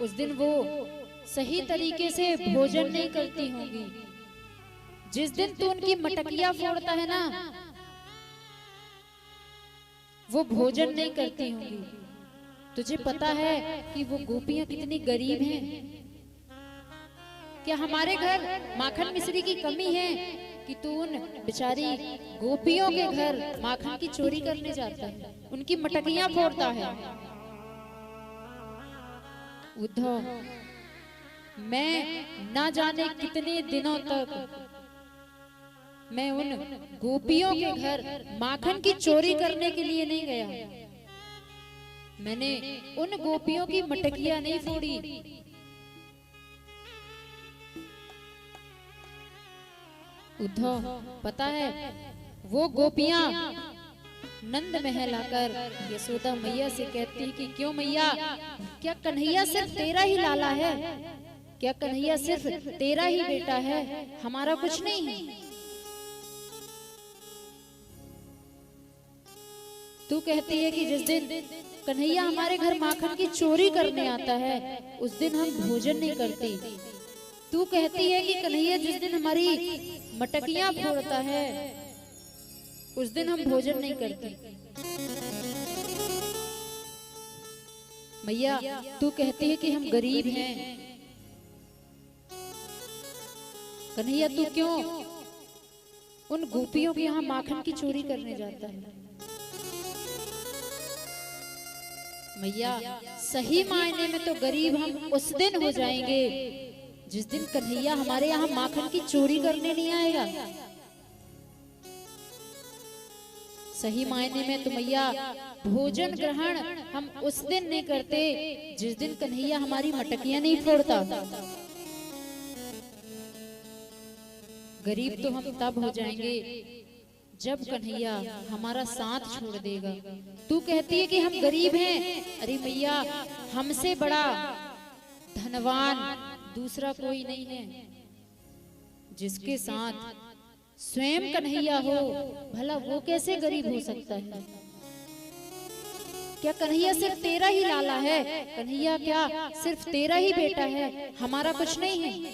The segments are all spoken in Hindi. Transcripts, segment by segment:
उस दिन वो सही तरीके से भोजन नहीं करती होंगी। जिस दिन तू उनकी मटकियां फोड़ता है ना, वो भोजन नहीं करती होंगी। तुझे पता है कि वो गोपियां कितनी गरीब हैं? क्या हमारे घर माखन मिश्री की कमी है कि तू उन बेचारी गोपियों के घर माखन की चोरी करने जाता है, उनकी मटकियां फोड़ता है? उद्धव, मैं ना जाने कितने दिनों तक मैं उन गोपियों के घर माखन की चोरी करने के लिए नहीं गया। मैंने उन गोपियों की मटकियां नहीं फोड़ी। उद्धव, पता है वो गोपियां नंद महल आकर यशोदा मैया से कहती कि क्यों मैया, क्या कन्हैया सिर्फ तेरा ही लाला है? क्या कन्हैया सिर्फ तेरा ही बेटा है, हमारा कुछ नहीं है? तू कहती है कि जिस दिन कन्हैया हमारे घर माखन की चोरी करने आता है उस दिन हम भोजन नहीं करते। तू कहती है कि कन्हैया जिस दिन हमारी मटकियां फोड़ता है उस दिन हम भोजन नहीं करते। मैया, तू कहती है कि हम गरीब हैं। कन्हैया, तू क्यों उन गोपियों के यहाँ माखन की चोरी करने जाता है? मैया, सही मायने में तो गरीब हम उस दिन हो जाएंगे जिस दिन कन्हैया हमारे यहाँ माखन की चोरी करने नहीं आएगा। सही मायने में तो मैया भोजन ग्रहण हम उस दिन नहीं करते जिस दिन कन्हैया हमारी मटकियां नहीं फोड़ता। गरीब तो हम तब हो जाएंगे जब कन्हैया हमारा साथ छोड़ देगा। तू कहती है कि हम गरीब हैं। अरे मैया, हमसे बड़ा धनवान दूसरा कोई नहीं है जिसके साथ स्वयं कन्हैया हो। भला वो कैसे गरीब हो सकता है? क्या कन्हैया सिर्फ तेरा ही लाला है? कन्हैया क्या सिर्फ तेरा ही बेटा है, हमारा कुछ नहीं है?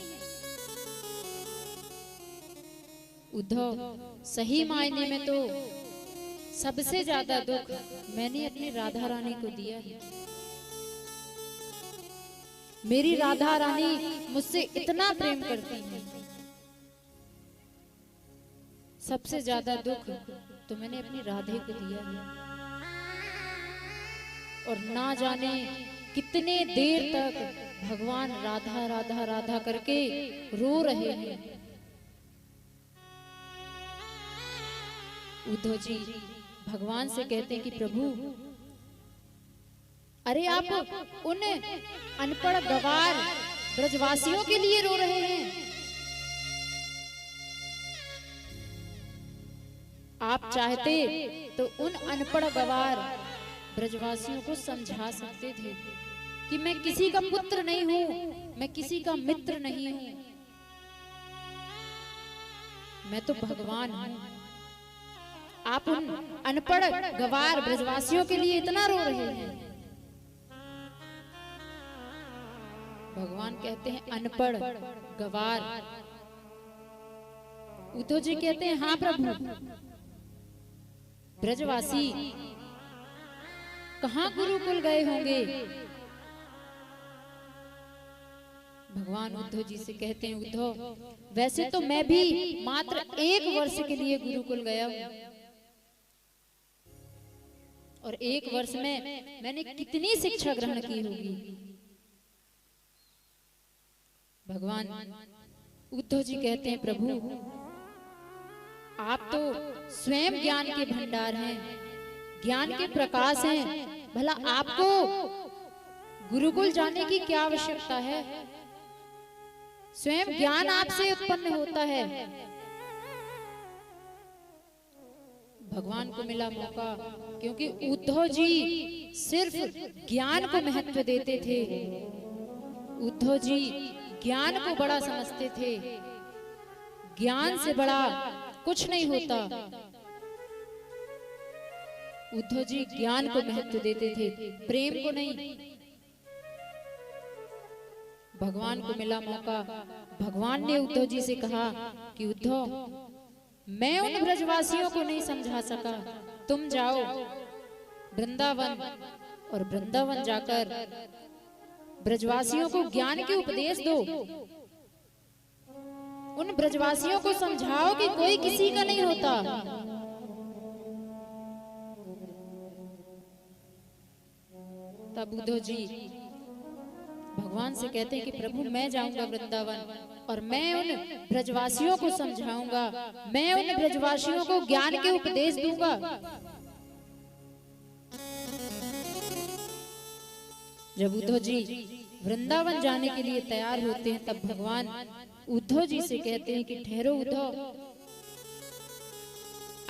उद्धव, सही मायने में तो सबसे ज्यादा दुख मैंने अपनी राधा रानी को दिया है। मेरी राधा रानी मुझसे इतना प्रेम करती है। सबसे ज्यादा दुख तो मैंने अपनी राधे को दिया है। और ना जाने कितने देर तक भगवान राधा राधा राधा करके रो रहे हैं। उद्धव जी भगवान से कहते हैं कि प्रभु, अरे आप उन अनपढ़ गवार ब्रजवासियों के लिए रो रहे हैं। आप चाहते तो उन अनपढ़ गवार ब्रजवासियों को समझा सकते थे कि मैं किसी का पुत्र नहीं हूं, मैं किसी का मित्र नहीं हूं, मैं तो भगवान हूं। आप उन अनपढ़ गवार ब्रजवासियों के लिए इतना रो रहे हैं। भगवान कहते हैं अनपढ़ गवार। उद्धव जी कहते हैं हाँ प्रभु, ब्रजवासी कहाँ गुरुकुल गए होंगे? भगवान उद्धव जी से कहते हैं उद्धव, वैसे तो मैं भी मात्र 1 वर्ष के लिए गुरुकुल गया हूं और 1 वर्ष में मैंने कितनी शिक्षा ग्रहण की होगी। भगवान उद्धव जी कहते हैं प्रभु, आप तो स्वयं ज्ञान के भंडार हैं, ज्ञान के प्रकाश हैं। भला आपको गुरुकुल जाने की क्या आवश्यकता है? स्वयं ज्ञान आपसे उत्पन्न होता है। भगवान को मिला मौका, क्योंकि उद्धव जी सिर्फ ज्ञान को महत्व देते थे। उद्धव जी ज्ञान को बड़ा समझते थे। ज्ञान से बड़ा कुछ नहीं होता। उद्धव जी ज्ञान को महत्व देते थे, प्रेम को नहीं। भगवान को मिला मौका। भगवान ने उद्धव जी से कहा कि उद्धव, मैं उन ब्रजवासियों को नहीं समझा सका, तुम जाओ वृंदावन और वृंदावन जाकर ब्रजवासियों को ज्ञान के उपदेश दो। उन ब्रजवासियों को समझाओ कि कोई किसी का नहीं होता। तब उद्धव जी भगवान से कहते हैं कि प्रभु, मैं जाऊंगा वृंदावन और मैं उन ब्रजवासियों को समझाऊंगा, मैं उन ब्रजवासियों को ज्ञान के उपदेश दूंगा। जब उद्धव जी वृंदावन जाने के लिए तैयार होते हैं, तब भगवान उद्धव जी से कहते हैं कि ठहरो उद्धव,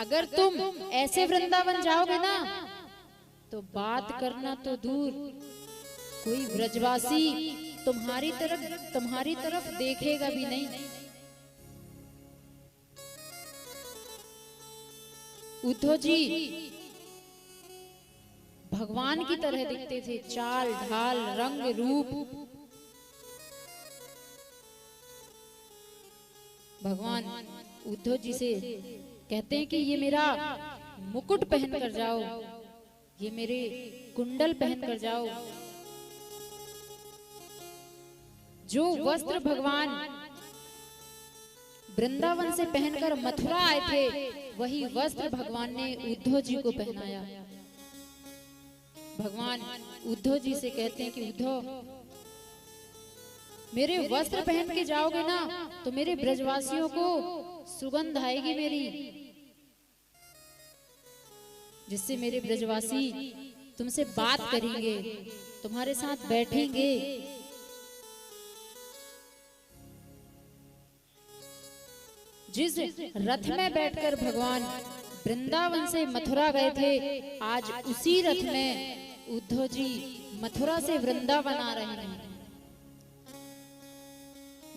अगर तुम ऐसे वृंदावन जाओगे ना तो बात करना तो दूर, कोई ब्रजवासी तुम्हारी तरफ देखेगा भी नहीं। उद्धव जी भगवान की तरह दिखते थे, चाल ढाल रंग रूप। भगवान उद्धव जी से कहते हैं कि ये मेरा मुकुट पहन कर जाओ, ये मेरे कुंडल पहन कर जाओ। जो वस्त्र भगवान वृंदावन से पहनकर मथुरा आए थे, वही वस्त्र भगवान ने उद्धव जी को पहनाया। भगवान उद्धव जी से कहते हैं कि उद्धव, मेरे वस्त्र पहन के जाओगे ना तो मेरे ब्रजवासियों को सुगंध आएगी मेरी, जिससे मेरे ब्रजवासी तुमसे बात करेंगे, तुम्हारे साथ बैठेंगे। जिस रथ में बैठकर भगवान वृंदावन से मथुरा गए थे, आज उसी रथ में उद्धव जी मथुरा से वृंदावन आ रहे हैं,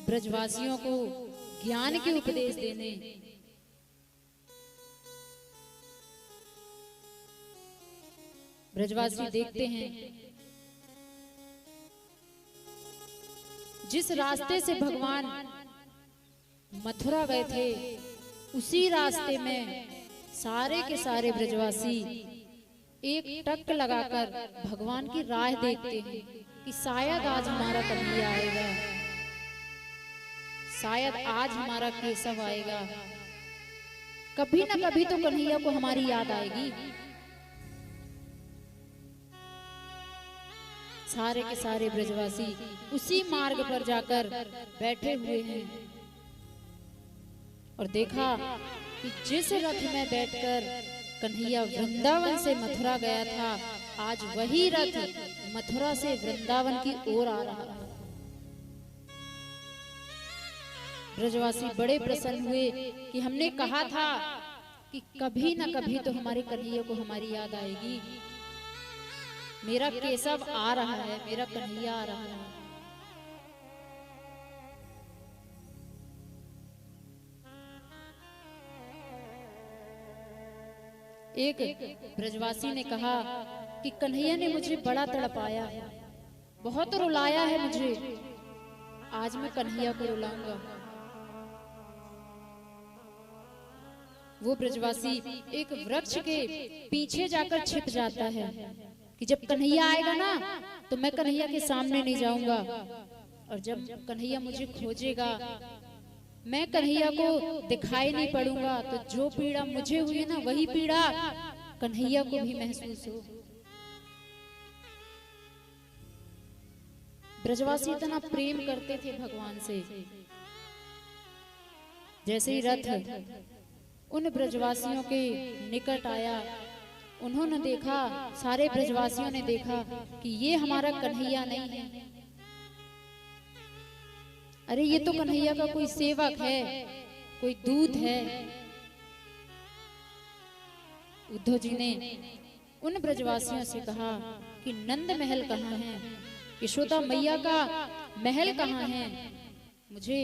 ब्रजवासियों को ज्ञान के उपदेश देने। ब्रजवासी देखते हैं, जिस रास्ते से भगवान मथुरा गए थे, उसी रास्ते में सारे के सारे ब्रजवासी एक टक लगाकर भगवान की राह देखते हैं कि शायद आज हमारा कन्हैया आएगा, शायद आज हमारा केशव आएगा, कभी ना कभी तो कन्हैया को हमारी याद आएगी। सारे के सारे ब्रजवासी उसी मार्ग पर जाकर बैठे हुए हैं और देखा कि जिस रथ में बैठकर कन्हैया वृंदावन से मथुरा गया था, आज वही रथ मथुरा से वृंदावन की ओर आ रहा है। ब्रजवासी बड़े प्रसन्न हुए कि हमने कहा था कि कभी ना कभी तो हमारे कन्हैया को हमारी याद आएगी, मेरा केशव आ रहा है, मेरा कन्हैया आ रहा है। एक ब्रजवासी ने कहा कि कन्हैया ने मुझे बड़ा तड़पाया, बहुत रुलाया है मुझे, आज मैं कन्हैया को रुलाऊंगा। वो ब्रजवासी एक वृक्ष के पीछे जाकर छिप जाता है कि जब कन्हैया आएगा ना तो मैं कन्हैया के सामने नहीं जाऊंगा, और जब कन्हैया मुझे खोजेगा, मैं कन्हैया को दिखाई नहीं पड़ूंगा, तो जो पीड़ा मुझे हुई ना वही पीड़ा कन्हैया को भी महसूस हो। ब्रजवासी इतना प्रेम करते थे भगवान से। जैसे ही रथ उन ब्रजवासियों के निकट आया, उन्होंने देखा, सारे ब्रजवासियों ने देखा कि ये हमारा कन्हैया नहीं है, अरे ये तो कन्हैया का कोई सेवक है, कोई दूत है। उद्धव जी ने उन ब्रजवासियों से कहा कि नंद महल कहाँ है, यशोदा मैया का महल कहाँ है, मुझे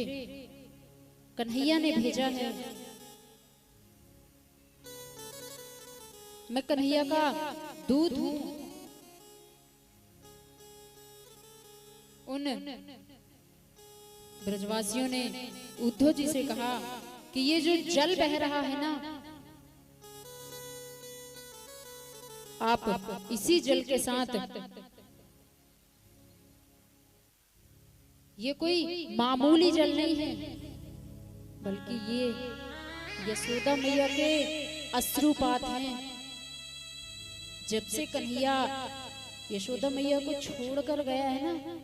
कन्हैया ने भेजा है, मैं कन्हैया का दूत हूं। उन ब्रजवासियों ने उद्धव जी से कहा कि ये जो जल बह रहा है ना, आप इसी जल के साथ, ये कोई मामूली जल नहीं है, बल्कि ये यशोदा मैया के अश्रुपात हैं। जब से कन्हैया यशोदा मैया को छोड़कर गया है ना,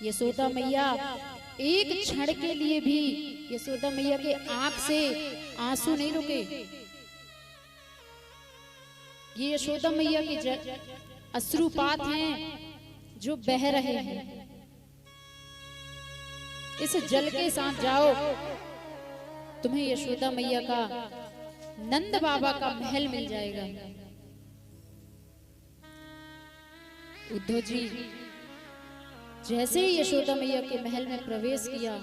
यशोदा मैया एक क्षण के लिए भी, यशोदा मैया के आंख से आंसू नहीं रुके। ये यशोदा मैया के अश्रुपात हैं जो बह रहे हैं। इस जल के साथ जाओ, तुम्हें यशोदा मैया का, नंद बाबा का महल मिल जाएगा। उद्धव जी जैसे ही यशोदा मैया के महल में प्रवेश किया,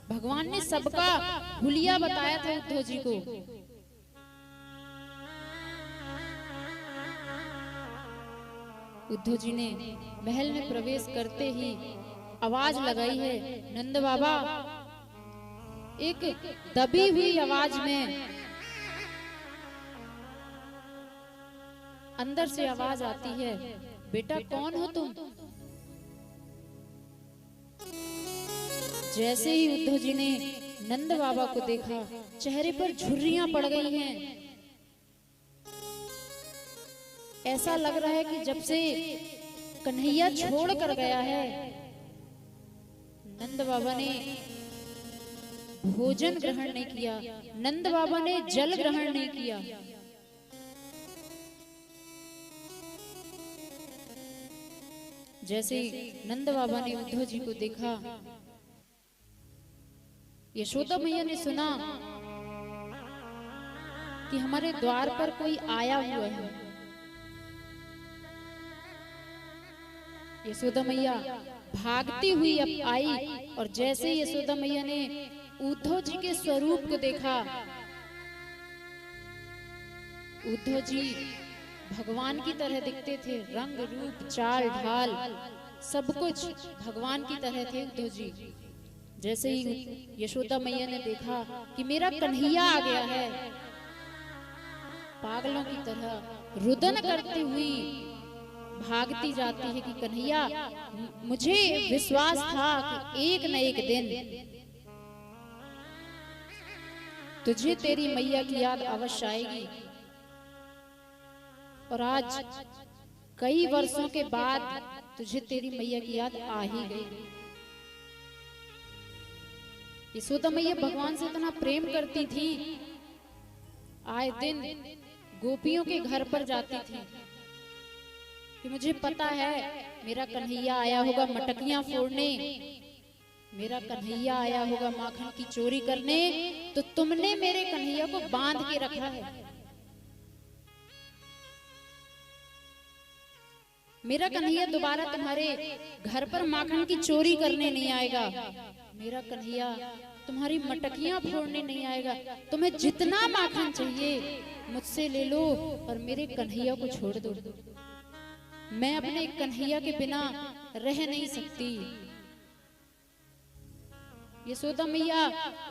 भगवान ने सबका हुलिया बताया था उद्धव जी को। उद्धव जी ने महल में प्रवेश करते ही आवाज लगाई है, नंद बाबा। एक दबी हुई आवाज में अंदर से आवाज आती है, बेटा कौन हो तुम? जैसे ही उद्धव जी ने नंद बाबा को देखा, चेहरे पर झुर्रियां पड़ गई हैं। ऐसा लग रहा है कि जब से कन्हैया छोड़ कर गया है, नंद बाबा ने भोजन ग्रहण नहीं किया, नंद बाबा ने जल ग्रहण नहीं किया। जैसे नंद बाबा ने उद्धव जी को देखा, यशोदा मैया ने सुना कि हमारे द्वार पर कोई आया हुआ है। यशोदा मैया भागती हुई अब आई, और जैसे यशोदा मैया ने उद्धव जी के स्वरूप को देखा, उद्धव जी भगवान की तरह दिखते थे। रंग रूप चाल ढाल सब कुछ भगवान की तरह थे उद्धव जी। जैसे ही यशोदा मैया ने देखा कि मेरा कन्हैया आ गया है, पागलों की तरह रुदन करती हुई भागती जाती है कि कन्हैया, मुझे विश्वास था कि एक न एक दिन तुझे तेरी मैया की याद अवश्य आएगी। और आज कई वर्षों के बाद तुझे तेरी मैया की याद आ ही गई। यशोदा मैया भगवान से इतना प्रेम करती थी, आए दिन गोपियों के घर पर जाती थी कि मुझे पता है मेरा कन्हैया आया होगा मटकियां फोड़ने, मेरा कन्हैया आया होगा माखन की चोरी करने, तो तुमने मेरे कन्हैया को बांध के रखा है। मेरा कन्हैया दोबारा तुम्हारे घर पर माखन की चोरी करने नहीं आएगा। मेरा कन्हैया तुम्हारी मटकियां फोड़ने नहीं आएगा। तुम्हें जितना माखन चाहिए मुझसे ले लो और मेरे कन्हैया को छोड़ दो। मैं अपने कन्हैया के बिना रह नहीं सकती। यशोदा मैया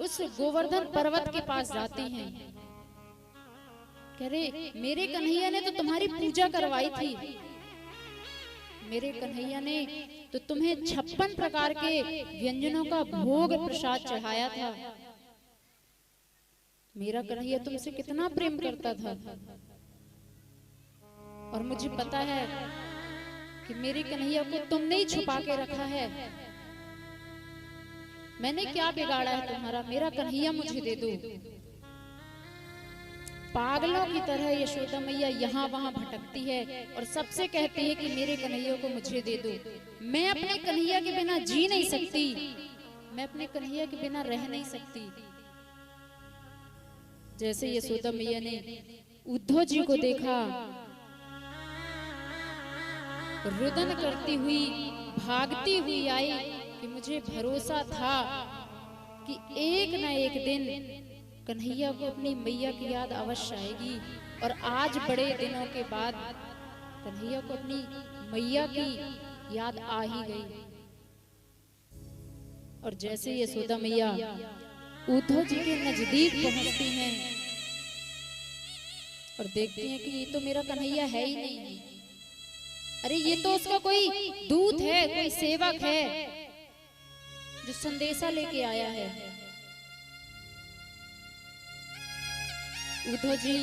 उस गोवर्धन पर्वत के पास जाती हैं, कह रहे मेरे कन्हैया ने तो तुम्हारी पूजा करवाई थी, मेरे कन्हैया ने तो तुम्हें 56 प्रकार के व्यंजनों का भोग प्रसाद चढ़ाया था। मेरा कन्हैया तुमसे कितना प्रेम करता था, और मुझे पता है कि मेरे कन्हैया को तुमने ही छुपा के रखा है। मैंने क्या बिगाड़ा है तुम्हारा? मेरा कन्हैया मुझे दे दो। पागलों की तरह यशोदा मैया यहाँ वहां भटकती है और सबसे कहती है कि मेरे कन्हैया को मुझे दे दो। मैं अपने कन्हैया के बिना जी नहीं सकती, मैं अपने कन्हैया के बिना रह नहीं सकती। जैसे यशोदा मैया ने उद्धव जी को देखा, रुदन करती हुई भागती हुई आई कि मुझे भरोसा था कि एक न एक दिन कन्हैया को अपनी मैया की याद अवश्य आएगी। और आज बड़े दिनों के बाद कन्हैया को अपनी मैया की याद आ ही गई। और जैसे यशोदा मैया उद्धव जी के नजदीक पहुंचती हैं और देखती हैं कि ये तो मेरा कन्हैया है ही नहीं, अरे ये तो उसका कोई दूत है, कोई सेवक है जो संदेशा लेके आया है। उद्धव जी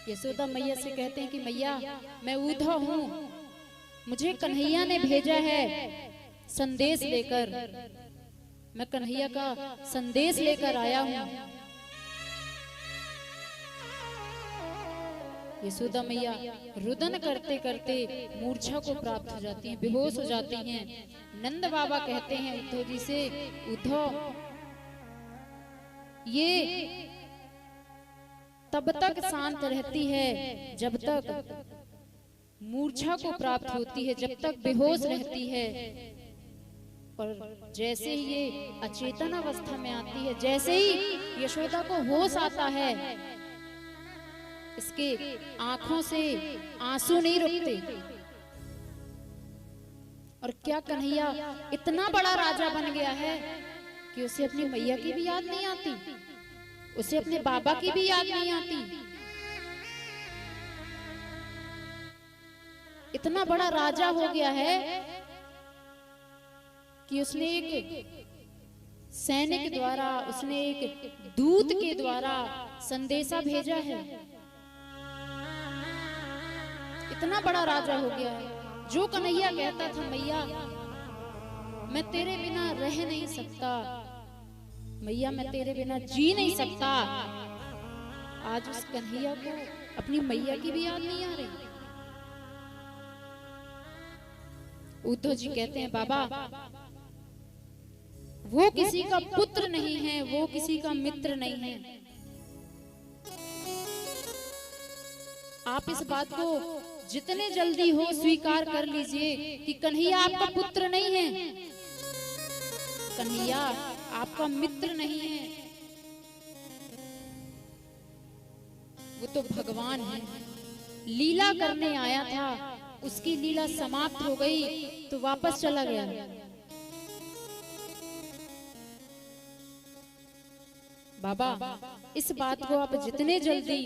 यशोदा मैया से कहते हैं कि मैया मैं उद्धव हूं, मुझे कन्हैया ने भेजा है संदेश लेकर, मैं कन्हैया का संदेश लेकर आया हूं। यशोदा मैया रुदन करते करते मूर्छा को प्राप्त हो जाती हैं, बेहोश हो जाती हैं। नंद बाबा कहते हैं उद्धव जी से, उद्धव ये तब तक शांत रहती है जब तक मूर्छा को प्राप्त होती है, जब तक बेहोश रहती है, और जैसे ही ये अचेतन अवस्था में आती है, जैसे ही यशोदा को होश आता है, इसके आंखों से आंसू नहीं रुकते। और क्या कन्हैया इतना बड़ा राजा बन गया है कि उसे अपनी मैया की भी याद नहीं आती, उसे अपने बाबा की भी याद नहीं आती। इतना बड़ा राजा हो गया है कि उसने एक सैनिक द्वारा, उसने एक दूत के द्वारा संदेशा भेजा है। इतना बड़ा राजा हो गया है। जो कन्हैया कहता था मैया मैं तेरे बिना रह नहीं सकता, मैया मैं तेरे बिना जी नहीं सकता, आज उस कन्हैया को अपनी मैया की भी याद नहीं आ रही। उद्धव जी कहते हैं बाबा वो किसी का पुत्र नहीं है, वो किसी का मित्र नहीं है। आप इस बात को जितने जल्दी हो स्वीकार कर लीजिए कि कन्हैया आपका पुत्र नहीं है, कन्हैया आपका मित्र नहीं है, वो तो भगवान है। लीला करने आया था, उसकी लीला समाप्त हो गई तो वापस चला गया। बाबा इस बात को आप जितने जल्दी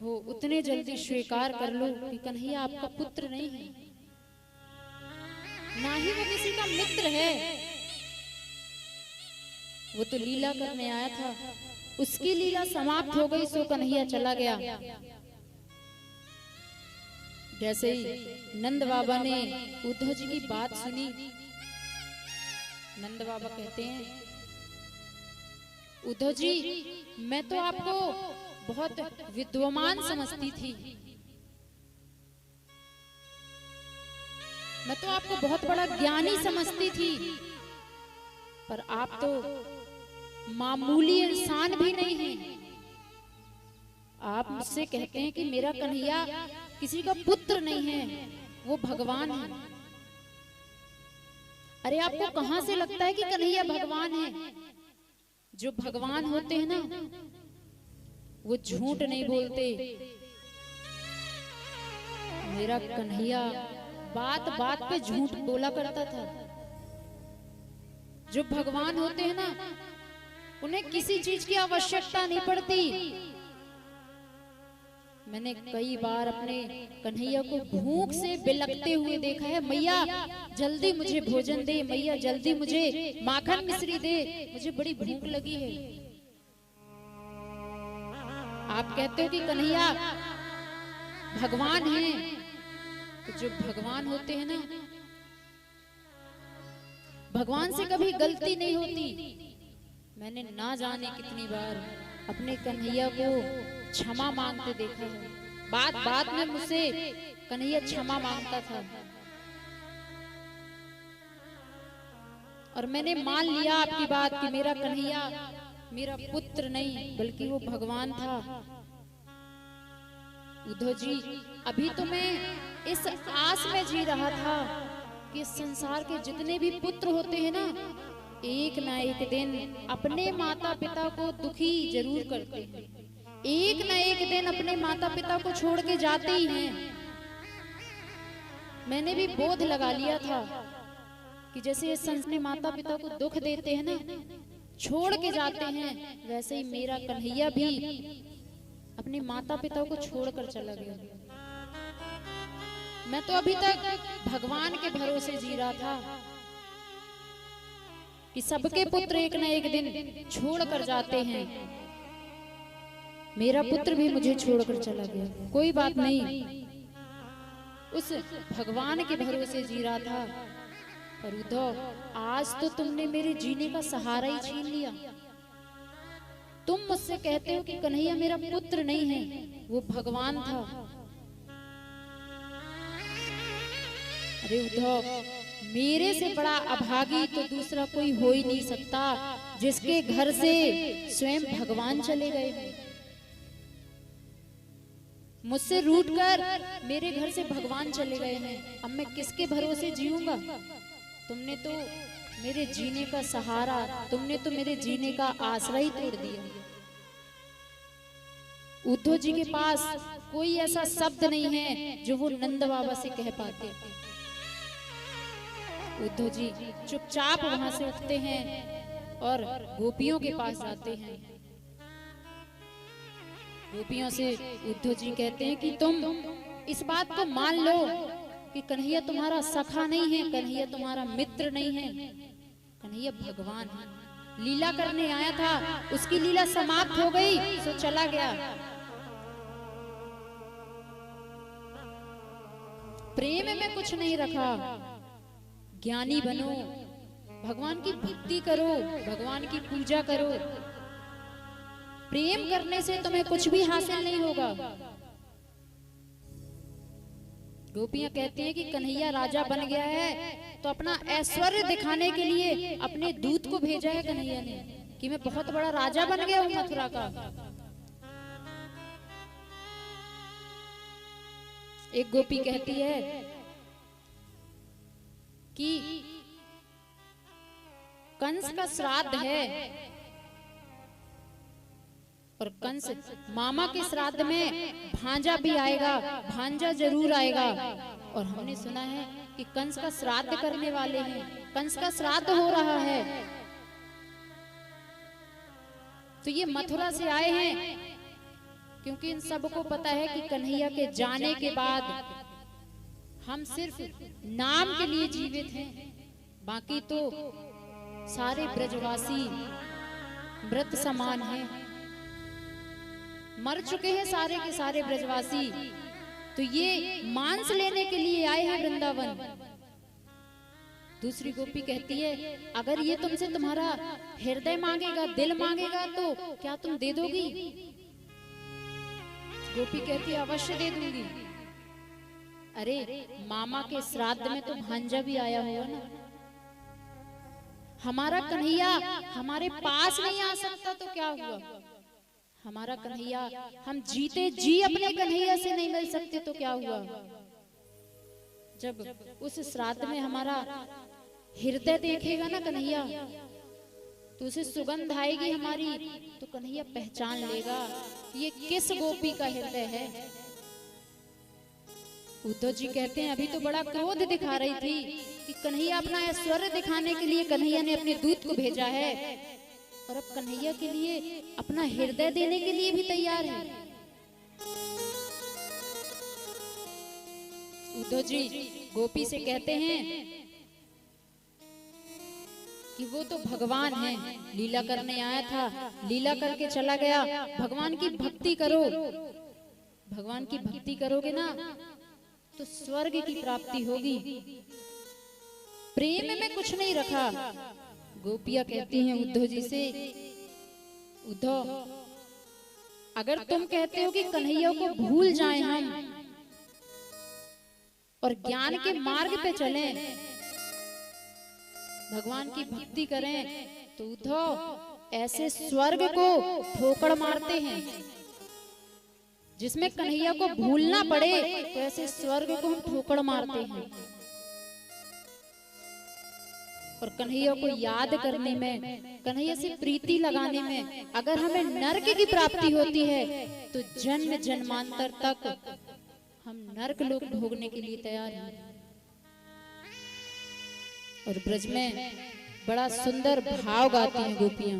हो उतने जल्दी स्वीकार कर लो कि कन्हैया आपका पुत्र नहीं है, ना ही वो किसी का मित्र है। वो तो लीला करने आया था, उसकी लीला समाप्त हो गई सो कन्हैया चला गया। जैसे ही नंद बाबा ने उद्धव जी की बात सुनी, नंद बाबा कहते हैं उद्धव जी मैं तो आपको बहुत विद्वान समझती थी, मैं तो आपको बहुत बड़ा ज्ञानी समझती थी, पर आप तो मामूली इंसान भी नहीं हैं। आप मुझसे कहते हैं कि मेरा कन्हैया किसी का पुत्र नहीं है, वो भगवान है। अरे आपको कहां से लगता है कि कन्हैया भगवान है? जो भगवान होते हैं ना वो झूठ नहीं बोलते। मेरा कन्हैया बात बात पे झूठ बोला करता था। जो भगवान होते हैं ना उन्हें किसी चीज की आवश्यकता नहीं पड़ती। मैंने कई बार अपने कन्हैया को भूख से बिलखते हुए देखा है, मैया जल्दी मुझे भोजन दे, मैया जल्दी मुझे माखन मिश्री दे, मुझे बड़ी भूख लगी है। आप कहते हो कि कन्हैया भगवान है, तो जो भगवान होते हैं ना भगवान से कभी गलती नहीं होती। मैंने ना जाने कितनी बार अपने कन्हैया को क्षमा मांगते देखा है। बात बात में मुझसे कन्हैया क्षमा मांगता था और मैंने मान लिया आपकी बात कि मेरा कन्हैया मेरा पुत्र नहीं बल्कि वो भगवान था। उद्धव जी अभी तो मैं इस आस में जी रहा था कि संसार के जितने भी पुत्र होते हैं ना एक दिन अपने माता पिता को दुखी जरूर करते हैं, एक न एक दिन अपने माता पिता को छोड़ के जाते ही हैं। मैंने भी बोध लगा लिया था कि जैसे ये संत माता पिता को दुख देते हैं ना, छोड़ के जाते हैं, वैसे ही मेरा कन्हैया भी अपने माता पिता को छोड़कर चला गया। मैं तो अभी तक भगवान के भरोसे जी रहा था कि सबके पुत्र एक न एक दिन छोड़कर जाते हैं, मेरा पुत्र भी मुझे छोड़कर चला गया। कोई बात नहीं, उस भगवान के भरोसे जी रहा था। पर उद्धव, आज तो तुमने मेरे जीने का सहारा ही छीन लिया। तुम मुझसे कहते हो कि कन्हैया मेरा पुत्र नहीं है, वो भगवान था। अरे उद्धव, मेरे से बड़ा अभागी तो दूसरा कोई हो ही नहीं सकता, जिसके घर से स्वयं भगवान चले गए। मुझसे रूठकर मेरे घर से भगवान चले गए हैं, अब मैं किसके भरोसे जीऊंगा? तुमने तो मेरे जीने का सहारा, तुमने तो मेरे जीने का आसरा ही तोड़ दिया। उद्धव जी के पास कोई ऐसा शब्द नहीं है जो वो नंद बाबा से कह पाते। उद्धव जी चुपचाप वहां से उठते हैं और गोपियों के पास जाते हैं। गोपियों से उद्धव जी कहते हैं कि तुम इस बात को मान लो कि कन्हैया तुम्हारा सखा नहीं है, कन्हैया तुम्हारा मित्र नहीं है, कन्हैया भगवान है। लीला करने आया था, उसकी लीला समाप्त हो गई सो चला गया। प्रेम में कुछ नहीं रखा। ज्ञानी बनो, भगवान की भक्ति करो, भगवान की पूजा करो। प्रेम करने से तुम्हें कुछ भी हासिल नहीं होगा। गोपियां कहती हैं कि कन्हैया राजा बन गया है तो अपना ऐश्वर्य दिखाने के लिए अपने दूत को भेजा है कन्हैया ने कि मैं बहुत बड़ा राजा बन गया हूं मथुरा का। एक गोपी कहती है कि कंस का श्राद्ध है और कंस मामा के श्राद्ध में भांजा भी आएगा, भांजा जरूर आएगा। और हमने सुना है कि कंस का श्राद्ध करने वाले हैं, कंस का श्राद्ध हो रहा है। तो ये मथुरा से आए हैं क्योंकि इन सबको पता है कि कन्हैया के जाने के बाद हम सिर्फ नाम के लिए जीवित हैं, बाकी तो सारे ब्रजवासी मृत समान हैं, मर चुके हैं सारे के सारे ब्रजवासी। तो ये मांस लेने के लिए आए हैं वृंदावन। दूसरी गोपी कहती है अगर ये तुमसे तुम्हारा हृदय मांगेगा, दिल मांगेगा तो क्या तुम दे दोगी? गोपी कहती है अवश्य दे दूंगी। अरे मामा के श्राद्ध में तो भांजा भी आया हुआ ना। हमारा कन्हैया हमारे पास नहीं आ सकता तो क्या हुआ? हमारा कन्हैया, हम जीते जी अपने कन्हैया से नहीं मिल सकते तो क्या हुआ? जब उस श्राद्ध में हमारा हृदय देखेगा ना कन्हैया, तो उसे सुगंध आएगी हमारी, तो कन्हैया पहचान लेगा ये किस गोपी का हृदय है। उद्धव जी कहते हैं अभी तो बड़ा क्रोध दिखा रही थी कि कन्हैया अपना ऐश्वर्य दिखाने के लिए कन्हैया ने अपने दूत को भेजा है, और अब कन्हैया के लिए अपना हृदय देने के लिए भी तैयार है। उद्धव जी गोपी से कहते हैं कि वो तो भगवान है, लीला करने आया था, लीला करके चला गया। भगवान की भक्ति करो, भगवान की भक्ति करोगे ना तो स्वर्ग की प्राप्ति होगी। प्रेम में कुछ नहीं रखा। गोपियां कहती हैं उद्धव जी से, उद्धव अगर तुम कहते हो कि कन्हैया को भूल जाएं हम और ज्ञान के मार्ग पे चलें, भगवान की भक्ति करें, तो उद्धव ऐसे स्वर्ग को ठोकर मारते हैं जिसमें कन्हैया को भूलना पड़े, तो ऐसे स्वर्ग को हम ठोकर मारते हैं। और कन्हैया को याद करने में, कन्हैया से प्रीति लगाने में अगर हमें नरक की प्राप्ति होती है तो जन्म जन्मांतर तक हम नरक लोक भोगने के लिए तैयार हैं। और ब्रज में बड़ा सुंदर भाव गाती हैं गोपियां।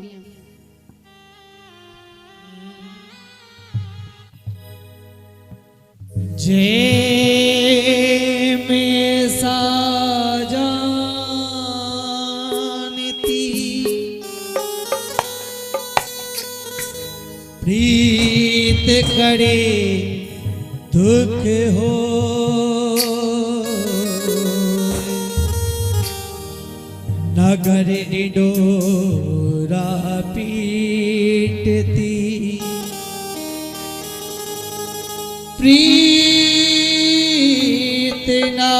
जय में साजा प्रीत करे दुख हो नगर निडोरा पीटती प्रीत ना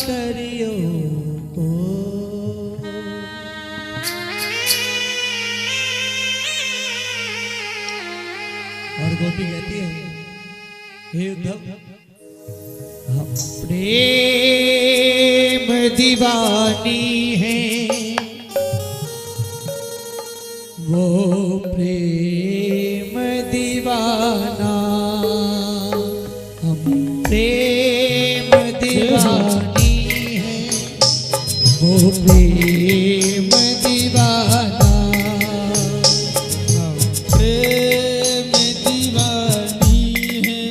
करियो को। और गोपी कहती है हे उद्धव हम प्रेम दीवानी है वो प्रेम दीवाना हम प्रेम दीवानी है वो प्रेम दीवाना हम प्रेम दीवानी है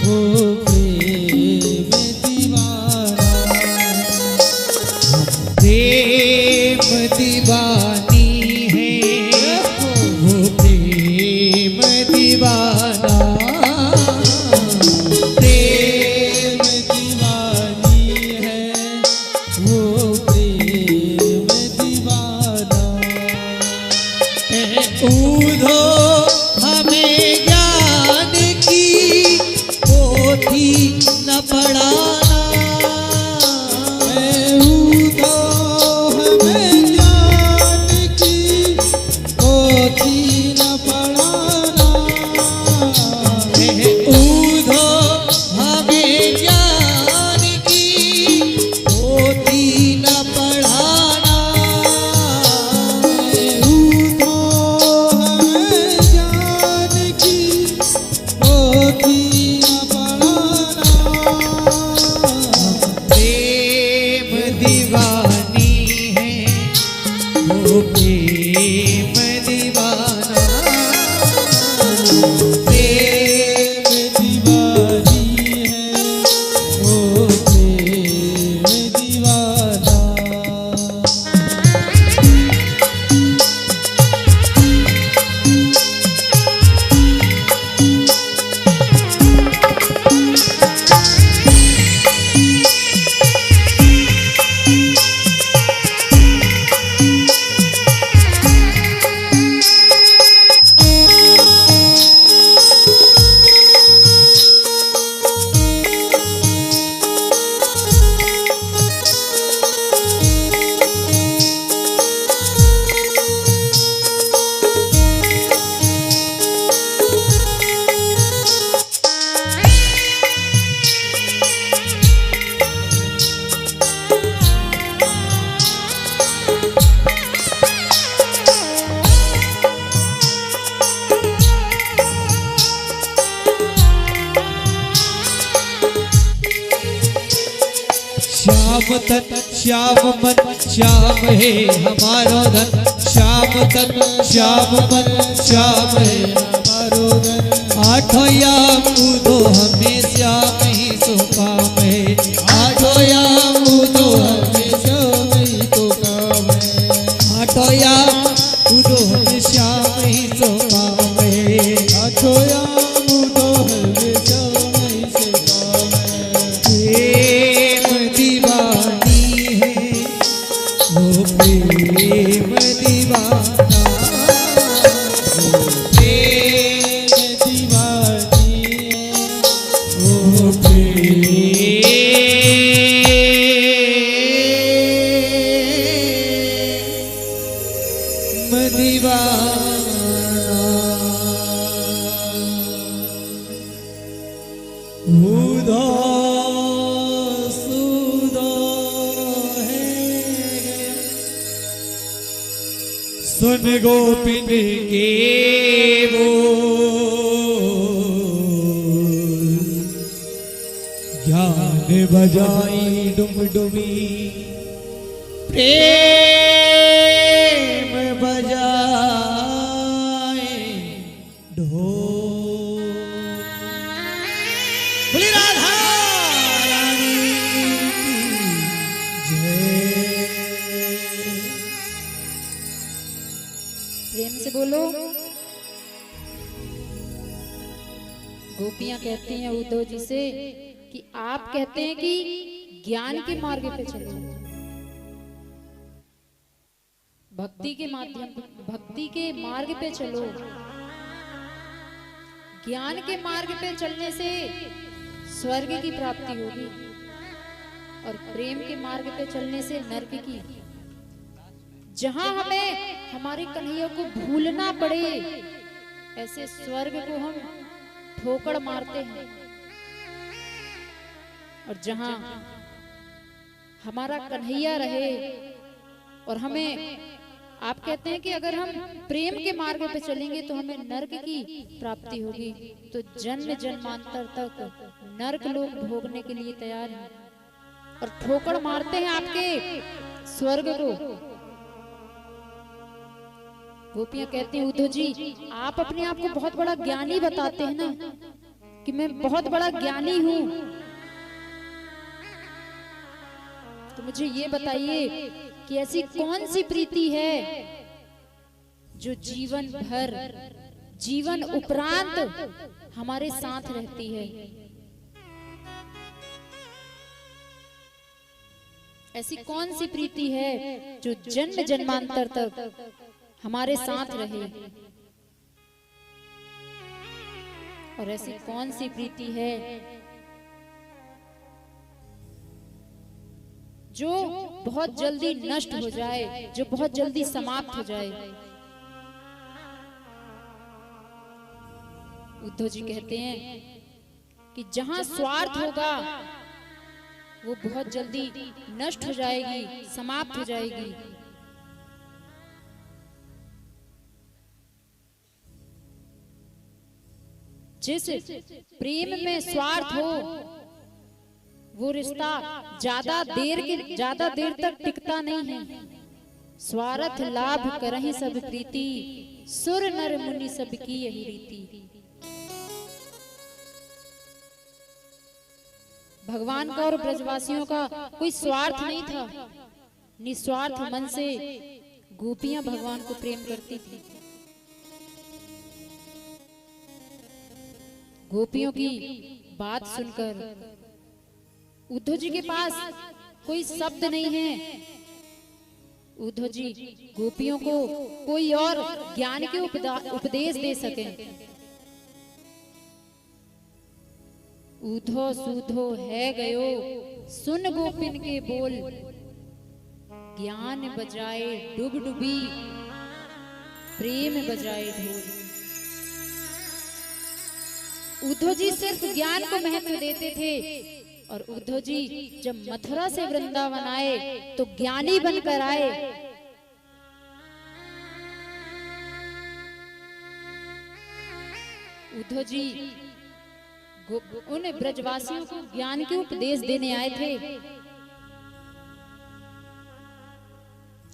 वो प्रेम दीवाना हम प्रेम दीवानी है वो प्रेम दीवाना प्रेम दीवानी है वो प्रेम दीवाना ऊधो हमें ज्ञान की पोथी न पढ़ाना ऊधो हमें ज्ञान की पोथी न पढ़ाना ऊधो हमें ज्ञान की पोथी न पढ़ाना ऊधो हमें ज्ञान की पोथी न पढ़ाना प्रेम दीवानी है वो प्रेम दीवाना प्रेम दीवानी है वो प्रेम दीवाना। श्याम तन श्याम मन श्याम है हमारो धन श्याम तन श्याम मन श्याम है हमारो धन आठों याम उदो हमें श्याम ही सो काम है आठों याम उदो हमें श्याम ही तो काम है आठों याम उदो हमें श्याम ही सो काम है आठों याम उदो हमें श्याम ही सो काम है प्रेम दीवानी है वो प्रेम दीवाना प्रेम दीवानी है वो प्रेम दीवाना उदो सुदो है गया सुन गोपिन के बोल ज्ञान बजाई डुमडुमी प्रेम बजाए ढोल। बोली राधा रानी की जय। प्रेम से बोलो। गोपियां कहती हैं उद्धव जी से कि आप कहते हैं कि ज्ञान के मार्ग पे चलो, भक्ति के मार्ग पे चलो। ज्ञान के मार्ग पे चलने से स्वर्ग की प्राप्ति होगी और प्रेम के मार्ग पे चलने से नरक की। जहां हमें हमारे कन्हैया को भूलना पड़े, ऐसे स्वर्ग को हम ठोकर मारते हैं। और जहां हमारा कन्हैया रहे और हमें, आप कहते हैं कि अगर हम प्रेम के मार्ग पे चलेंगे तो हमें नरक की प्राप्ति होगी, तो जन्म जन्मांतर तक नरक लोग भोगने के लिए तैयार हैं और ठोकर मारते हैं आपके स्वर्ग को। गोपियां कहती हैं उद्धव जी, आप अपने आप को बहुत बड़ा ज्ञानी बताते हैं ना, कि मैं बहुत बड़ा ज्ञानी हूं, तो मुझे ये बताइए कि ऐसी कौन सी प्रीति है जो जीवन भर, जीवन उपरांत हमारे साथ रहती है। ऐसी कौन सी प्रीति है जो जन्म जन्मांतर तक हमारे साथ रहे, और ऐसी कौन सी प्रीति है जो बहुत जल्दी नष्ट हो जाए, जो बहुत जल्दी समाप्त हो जाए। उद्धव जी कहते हैं कि जहां स्वार्थ होगा वो बहुत जल्दी नष्ट हो जाएगी, समाप्त हो जाएगी। जिस प्रेम में स्वार्थ हो वो रिश्ता ज्यादा देर तक टिकता नहीं है। स्वार्थ लाभ करहि सब प्रीति, सुर नर मुनि सबकी यही रीति। भगवान का और ब्रजवासियों का कोई स्वार्थ नहीं था, निस्वार्थ मन से गोपियां भगवान को प्रेम करती थी। गोपियों की बात सुनकर उद्धव जी के पास कोई शब्द नहीं है। उद्धव जी गोपियों को कोई और ज्ञान के उपदेश दे सके। उद्धव सुधो है गयो सुन गोपिन के बोल, ज्ञान बजाए डुबडुबी प्रेम बजाए ढोल। उद्धव जी सिर्फ ज्ञान को महत्व देते थे, और उद्धव जी जब मथुरा से वृंदावन आए तो ज्ञानी बनकर आए। उद्धव जी उन ब्रजवासियों को ज्ञान के उपदेश देने आए थे,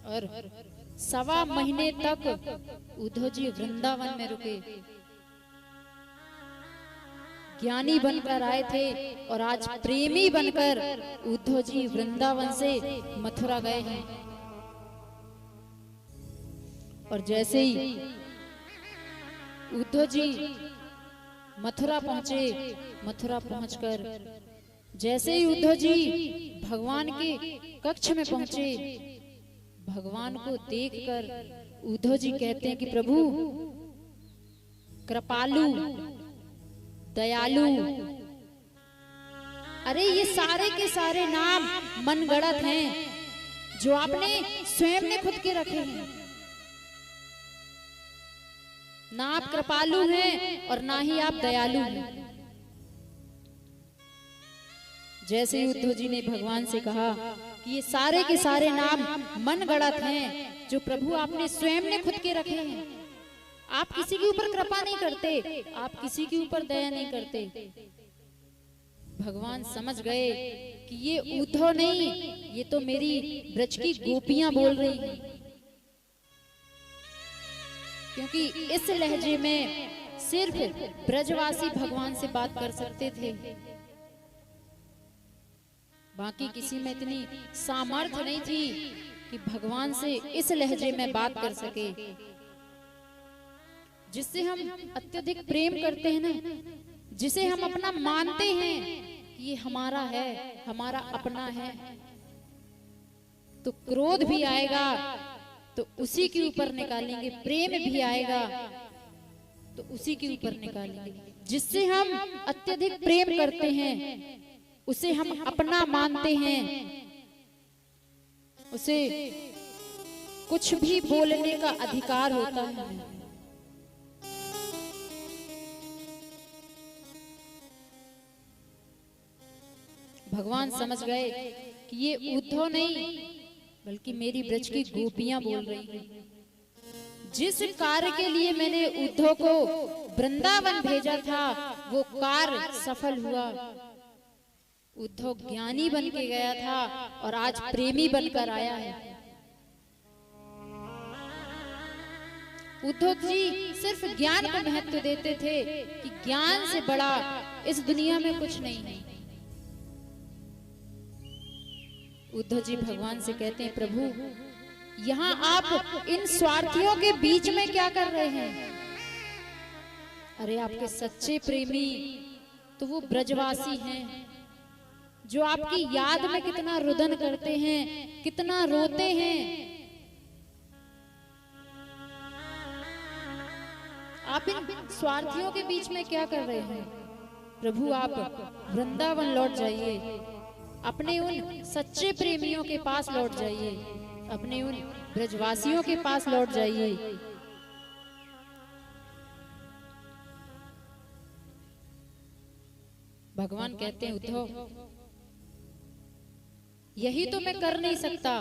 और 1.25 महीने तक उद्धव जी वृंदावन में रुके, ज्ञानी बनकर आए थे। और आज प्रेमी बनकर उद्धव जी वृंदावन से मथुरा गए हैं। और जैसे ही उद्धव जी मथुरा पहुंचे, मथुरा पहुंचकर जैसे ही उद्धव जी भगवान के कक्ष में पहुंचे, भगवान को देखकर उद्धव जी कहते हैं कि प्रभु कृपालु दयालु, अरे ये सारे के सारे नाम मनगढ़ंत हैं जो आपने स्वयं ने खुद के रखे हैं। ना आप कृपालु हैं और ना ही आप दयालु हैं। जैसे उद्धव जी ने भगवान से कहा कि ये सारे के सारे नाम मनगढ़ंत हैं जो प्रभु आपने स्वयं ने खुद के रखे हैं। आप किसी के ऊपर कृपा नहीं करते, आप किसी के ऊपर दया नहीं करते। भगवान समझ गए कि ये उद्धव नहीं, ये तो मेरी ब्रज की गोपियां बोल रही हैं, क्योंकि इस लहजे में सिर्फ ब्रजवासी भगवान से बात कर सकते थे, बाकी किसी में इतनी सामर्थ्य नहीं थी कि भगवान से इस लहजे में बात कर सके। जिससे हम अत्यधिक प्रेम करते हैं ना, जिसे हम अपना मानते हैं कि ये हमारा है, हमारा अपना है, तो क्रोध भी आएगा तो उसी के ऊपर निकालेंगे, प्रेम भी आएगा तो उसी के ऊपर निकालेंगे। जिससे हम अत्यधिक प्रेम करते हैं, उसे हम अपना मानते हैं, उसे कुछ भी बोलने का अधिकार होता है। भगवान समझ गए कि ये उद्धव नहीं बल्कि मेरी ब्रज की गोपियां बोल रही हैं। जिस कार्य के लिए मैंने उद्धव को वृंदावन भेजा था वो कार्य सफल हुआ। उद्धव ज्ञानी बन के गया था और आज प्रेमी बनकर आया है। उद्धव जी सिर्फ ज्ञान को महत्व देते थे कि ज्ञान से बड़ा इस दुनिया में कुछ नहीं है। उद्धव जी भगवान से कहते हैं, प्रभु यहाँ आप इन स्वार्थियों के बीच में क्या कर रहे हैं? अरे आपके सच्चे प्रेमी तो वो ब्रजवासी हैं जो आपकी याद में कितना रुदन करते हैं, कितना रोते हैं। आप इन स्वार्थियों के बीच में क्या कर रहे हैं? प्रभु आप वृंदावन लौट जाइए, अपने उन सच्चे प्रेमियों के पास लौट जाइए, अपने उन ब्रजवासियों के पास लौट जाइए। भगवान कहते हैं, उद्धव यही तो मैं कर नहीं सकता।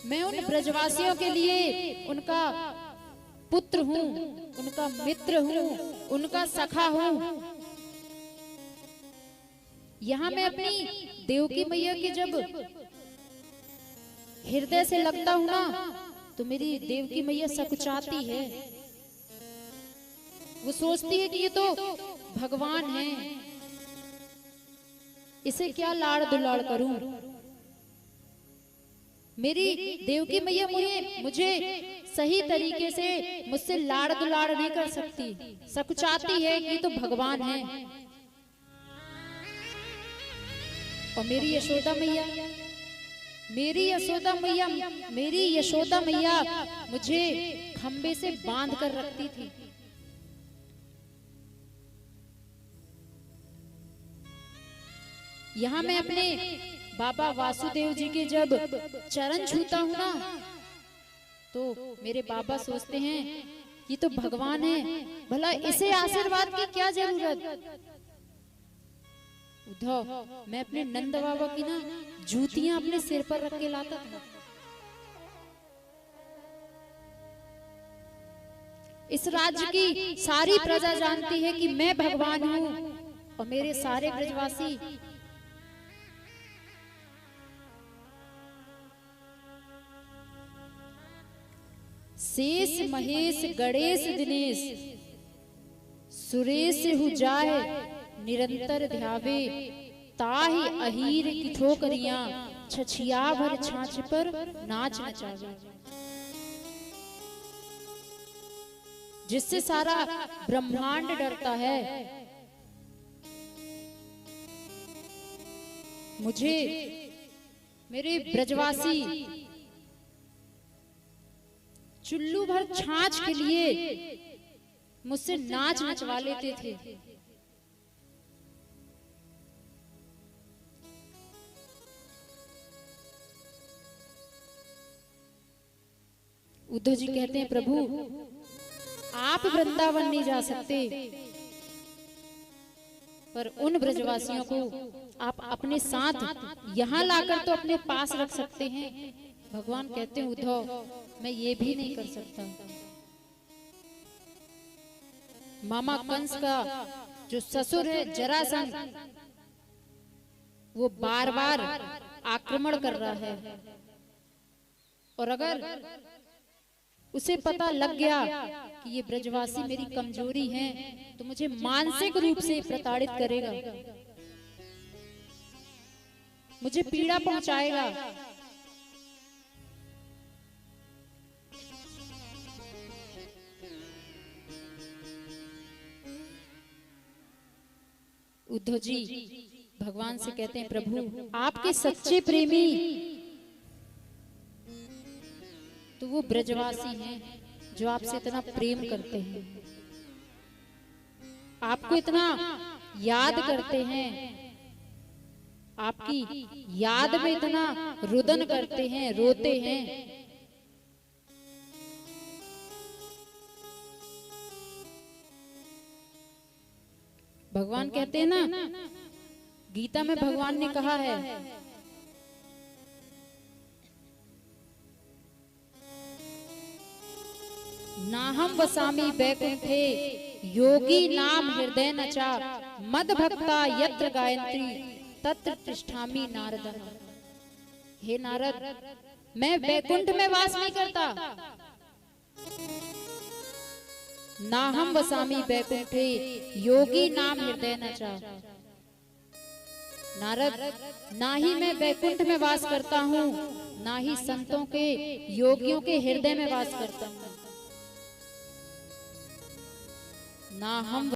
मैं उन ब्रजवासियों के लिए उनका पुत्र हूँ, उनका मित्र हूँ, उनका सखा हूँ। यहाँ मैं अपनी देवकी मैया के जब हृदय से लगता हूँ ना, तो मेरी देवकी मैया सकुचाती है। वो सोचती है कि ये तो भगवान है, इसे क्या लाड़ दुलाड़ करूं। मेरी देवकी मैया मुझे सही तरीके से मुझसे लाड़ दुलाड़ नहीं कर सकती, सकुचाती है कि तो भगवान है। और मेरी यशोदा मैया मुझे खंबे से बांध कर रखती थी। यहाँ मैं अपने बाबा वासुदेव जी के जब चरण छूता हूँ ना, तो मेरे बाबा सोचते हैं ये तो भगवान है, भला इसे आशीर्वाद की क्या जरूरत। उद्धव मैं अपने नंद बाबा की ना जूतियां अपने सिर पर रख के लाता था। इस राज्य की सारी प्रजा जानती है कि मैं भगवान हूँ, और मेरे सारे ब्रजवासी शेष महेश गणेश दिनेश सुरेश हु जाए निरंतर ध्यावे, ताहि अहीर की ठोकरियां छछिया भर छाछ पर नाच नचावे। जिससे सारा ब्रह्मांड डरता है, मुझे मेरे ब्रजवासी चुल्लू भर छाछ के लिए मुझसे नाच नचवा लेते थे। उद्धव जी कहते हैं, प्रभु आप वृंदावन नहीं जा सकते, पर उन ब्रजवासियों को आप अपने साथ यहाँ लाकर तो अपने पास रख सकते हैं। भगवान कहते हैं, उद्धव मैं ये भी नहीं कर सकता। मामा कंस का जो ससुर है जरासंध, वो बार बार आक्रमण कर रहा है, और अगर उसे पता लग गया कि ये ब्रजवासी मेरी कमजोरी है तो मुझे मानसिक रूप से प्रताड़ित करेगा, मुझे पीड़ा पहुंचाएगा। उद्धव जी भगवान से कहते हैं, प्रभु आपके सच्चे प्रेमी तो वो ब्रजवासी हैं जो आपसे इतना प्रेम करते हैं, आपको इतना याद करते हैं, आपकी याद में इतना रुदन करते हैं, रोते हैं। भगवान कहते हैं ना, गीता में भगवान ने कहा है, नाहम वसामि वैकुंठे योगी नाम हृदय नचा मद भक्ता यत्र गायत्री तत्र तिष्ठामि नारद। हे नारद, मैं वैकुंठ में वास नहीं करता, नाहम वसामि वैकुंठे योगी नाम हृदय नचा। नारद, ना ही मैं वैकुंठ में वास करता हूँ, ना ही संतों के योगियों के हृदय में वास करता हूँ। ना हम